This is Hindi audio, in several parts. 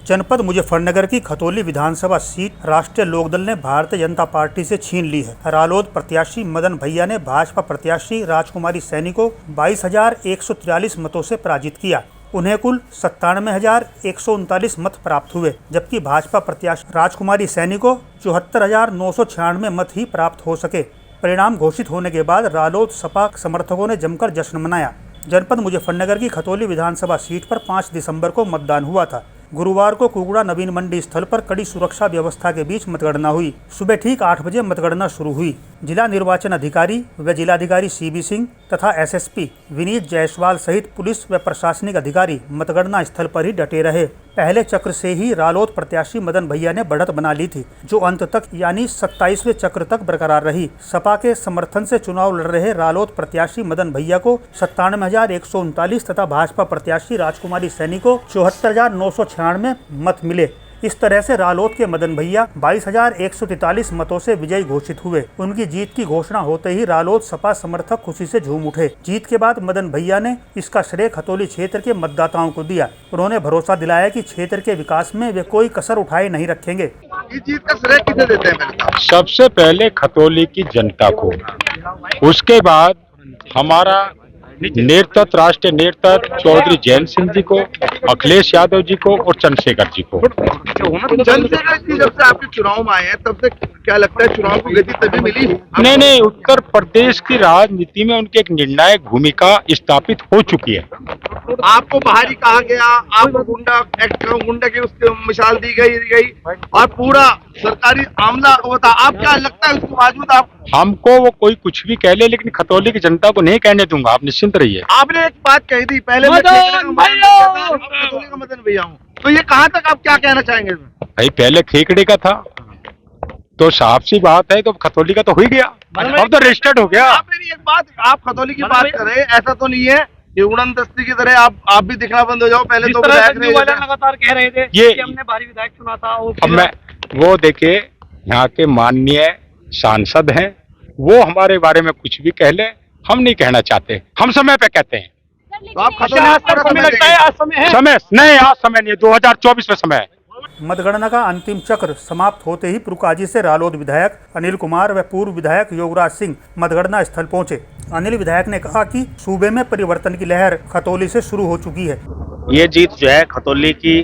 जनपद मुजफ्फरनगर की खतौली विधानसभा सीट राष्ट्रीय लोकदल ने भारतीय जनता पार्टी से छीन ली है। रालोद प्रत्याशी मदन भैया ने भाजपा प्रत्याशी राजकुमारी सैनी को 22,143 मतों से पराजित किया। उन्हें कुल 97,139 मत प्राप्त हुए, जबकि भाजपा प्रत्याशी राजकुमारी सैनी को 74,996 मत ही प्राप्त हो सके। परिणाम घोषित होने के बाद रालोद सपा समर्थकों ने जमकर जश्न मनाया। जनपद मुजफ्फरनगर की खतौली विधानसभा सीट पर 5 दिसंबर को मतदान हुआ था। गुरुवार को कुगड़ा नवीन मंडी स्थल पर कड़ी सुरक्षा व्यवस्था के बीच मतगणना हुई। सुबह ठीक 8 बजे मतगणना शुरू हुई। जिला निर्वाचन अधिकारी व जिलाधिकारी CB सिंह तथा SSP विनीत जायसवाल सहित पुलिस व प्रशासनिक अधिकारी मतगणना स्थल पर ही डटे रहे। पहले चक्र से ही रालोद प्रत्याशी मदन भैया ने बढ़त बना ली थी, जो अंत तक यानी 27वें चक्र तक बरकरार रही। सपा के समर्थन से चुनाव लड़ रहे रालोद प्रत्याशी मदन भैया को 97,139 तथा भाजपा प्रत्याशी राजकुमारी सैनी को 74,996 मत मिले। इस तरह से रालोद के मदन भैया 22,143 मतों से विजयी घोषित हुए। उनकी जीत की घोषणा होते ही रालोद सपा समर्थक खुशी से झूम उठे। जीत के बाद मदन भैया ने इसका श्रेय खतौली क्षेत्र के मतदाताओं को दिया। उन्होंने भरोसा दिलाया कि क्षेत्र के विकास में वे कोई कसर उठाए नहीं रखेंगे। इस जीत का श्रेय किसे देते हैं? सबसे पहले खतौली की जनता को, उसके बाद हमारा नेतृत्व, राष्ट्रीय नेतृत्व चौधरी जैन सिंह जी को, अखिलेश यादव जी को और चंद्रशेखर जी को। चंद्रशेखर जी जब से आपके चुनाव में आए हैं तब से क्या लगता है चुनाव को गति तभी मिली? नहीं, उत्तर प्रदेश की राजनीति में उनकी एक निर्णायक भूमिका स्थापित हो चुकी है। आपको बाहरी कहा गया, आपको गुंडा की उसकी मिसाल दी गई और पूरा सरकारी आमला होता। आप क्या लगता है उसके बावजूद आप? हमको वो कोई कुछ भी कह ले, लेकिन खतौली की जनता को नहीं कहने दूंगा। आप निश्चिंत रहिए। आपने एक बात कही थी पहले, मैं खतौली का मदन भैया हूँ, तो ये कहाँ तक आप क्या कहना चाहेंगे? भाई पहले खेकड़े का था तो साफ सी बात है, तो खतौली का तो हो ही गया, अब तो रजिस्टर्ड हो गया। आप मेरी एक बात, आप खतौली की बात कर रहे हैं, ऐसा तो नहीं है ये उड़न दस्ती की तरह आप भी दिखना बंद हो जाओ। पहले तो लगातार कह रहे थे ये कि हमने भारी विधायक चुना था। अब मैं वो देखे, यहाँ के माननीय सांसद हैं, वो हमारे बारे में कुछ भी कह ले, हम नहीं कहना चाहते, हम समय पे कहते हैं। तो आप खतौली लगता है आज समय है? समय नहीं, आज समय नहीं है, 2024 में समय है। मतगणना का अंतिम चक्र समाप्त होते ही पुरकाजी से रालोद विधायक अनिल कुमार व पूर्व विधायक योगराज सिंह मतगणना स्थल पहुंचे। अनिल विधायक ने कहा कि सूबे में परिवर्तन की लहर खतौली से शुरू हो चुकी है। ये जीत जो है खतौली की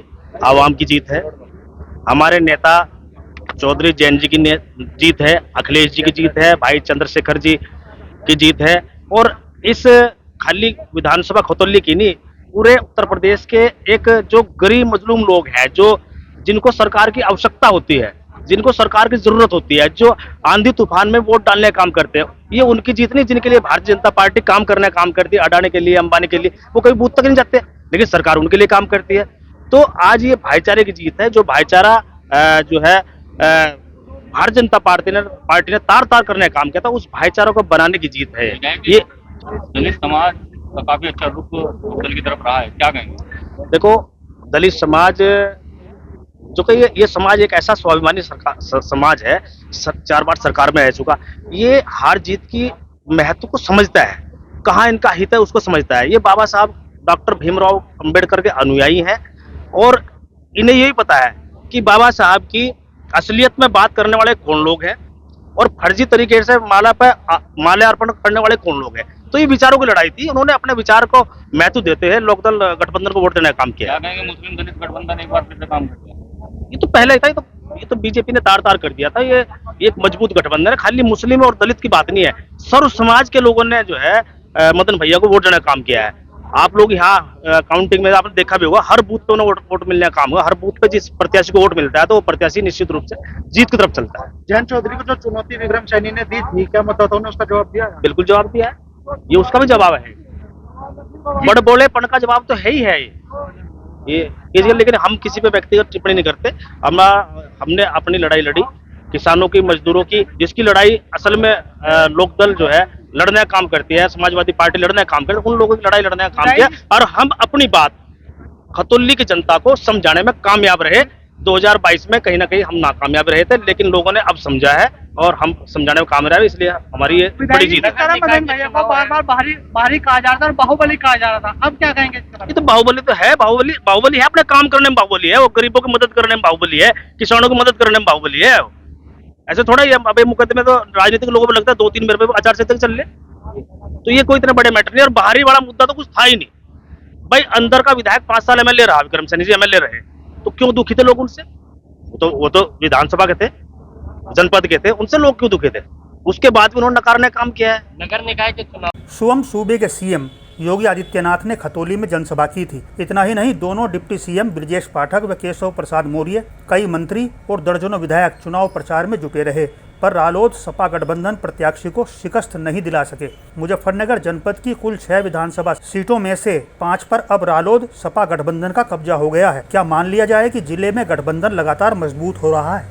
आवाम की जीत है, हमारे नेता चौधरी जैन जी की जीत है, अखिलेश जी की जीत है, भाई चंद्रशेखर जी की जीत है। और इस खाली विधानसभा खतौली की नहीं, पूरे उत्तर प्रदेश के एक जो गरीब मजलूम लोग हैं, जो जिनको सरकार की आवश्यकता होती है, जिनको सरकार की जरूरत होती है, जो आंधी तूफान में वोट डालने का काम करते हैं, ये उनकी जीत नहीं, जिनके लिए भारतीय जनता पार्टी काम करती है, अडानी के लिए, अंबानी के लिए, वो कभी बूथ तक नहीं जाते, लेकिन सरकार उनके लिए काम करती है। तो आज ये भाईचारे की जीत है, जो भाईचारा जो है भारतीय जनता पार्टी ने तार तार करने का काम किया था, उस भाईचारा को बनाने की जीत है। ये दलित समाज का काफी अच्छा रुख दल की तरफ रहा है, क्या कहेंगे? देखो, दलित समाज जो कि ये समाज एक ऐसा स्वाभिमानी समाज है, 4 बार सरकार में रह चुका, ये हार जीत की महत्व को समझता है, कहाँ इनका हित है उसको समझता है। ये बाबा साहब डॉक्टर भीमराव अंबेडकर के अनुयायी हैं और इन्हें यही पता है कि बाबा साहब की असलियत में बात करने वाले कौन लोग हैं और फर्जी तरीके से माल्यार्पण करने वाले कौन लोग हैं। तो ये विचारों की लड़ाई थी, उन्होंने अपने विचार को महत्व देते हैं लोकदल गठबंधन को वोट देने का काम किया। क्या कहेंगे मुस्लिम दलित गठबंधन एक बार फिर से काम कर दिया? ये तो पहले ही था, ये तो बीजेपी ने तार तार कर दिया था। ये एक मजबूत गठबंधन है, खाली मुस्लिम और दलित की बात नहीं है, सर्व समाज के लोगों ने जो है मदन भैया को वोट देने का काम किया है। आप लोग यहाँ काउंटिंग में आपने देखा भी होगा, हर बूथ पे उन्हें वोट मिलने का काम हुआ, हर बूथ पे जिस प्रत्याशी को वोट मिलता है तो वो प्रत्याशी निश्चित रूप से जीत की तरफ चलता है। जैन चौधरी को जो चुनौती विक्रम सैनी ने दी थी, क्या मतदाताओं ने उसका जवाब दिया? बिल्कुल जवाब दिया है, ये उसका भी जवाब है, बड़ बोलेपन का जवाब तो है ही है ये। लेकिन हम किसी पे व्यक्तिगत टिप्पणी नहीं करते। हमने अपनी लड़ाई लड़ी, किसानों की, मजदूरों की, जिसकी लड़ाई असल में लोकदल जो है लड़ने का काम करती है, समाजवादी पार्टी लड़ने का काम करती है, उन लोगों की लड़ाई लड़ने का काम किया और हम अपनी बात खतौली की जनता को समझाने में कामयाब रहे। 2022 में कहीं ना कहीं हम नाकामयाब रहे थे, लेकिन लोगों ने अब समझा है और हम समझाने में कामयाब है, इसलिए हमारी ये बड़ी जीत है। मदन भैया को बार बार बाहरी कहा जा रहा था और बाहुबली कहा जा रहा था, अब क्या कहेंगे इसके बारे ये तो बाहुबली तो है, बाहुबली है, अपने काम करने में बाहुबली है, वो गरीबों की मदद करने में बाहुबली है, किसानों की मदद करने में बाहुबली है। ऐसे थोड़ा ही अब मुकदमे तो राजनीतिक लोगों को लगता है 2-3 मेरे पे आचार संहिता चल ले, तो ये कोई इतना बड़े मैटर नहीं। और बाहरी वाला मुद्दा तो कुछ था ही नहीं भाई। अंदर का विधायक 5 साल एमएलए रहा, विक्रम सैनी जी एमएलए रहे, तो क्यों दुखी थे लोग उनसे? वो तो विधानसभा के थे, जनपद के थे, उनसे लोग क्यों दुखी थे? उसके बाद भी उन्होंने नकारने का काम किया है। नगर निकाय के चुनाव स्वयं सूबे के सीएम योगी आदित्यनाथ ने खतौली में जनसभा की थी। इतना ही नहीं, दोनों डिप्टी सीएम ब्रजेश पाठक व केशव प्रसाद मौर्य, कई मंत्री और दर्जनों विधायक चुनाव प्रचार में जुटे रहे, पर रालोद सपा गठबंधन प्रत्याशी को शिकस्त नहीं दिला सके। मुजफ्फरनगर जनपद की कुल 6 विधानसभा सीटों में से 5 पर अब रालोद सपा गठबंधन का कब्जा हो गया है। क्या मान लिया जाए कि जिले में गठबंधन लगातार मजबूत हो रहा है?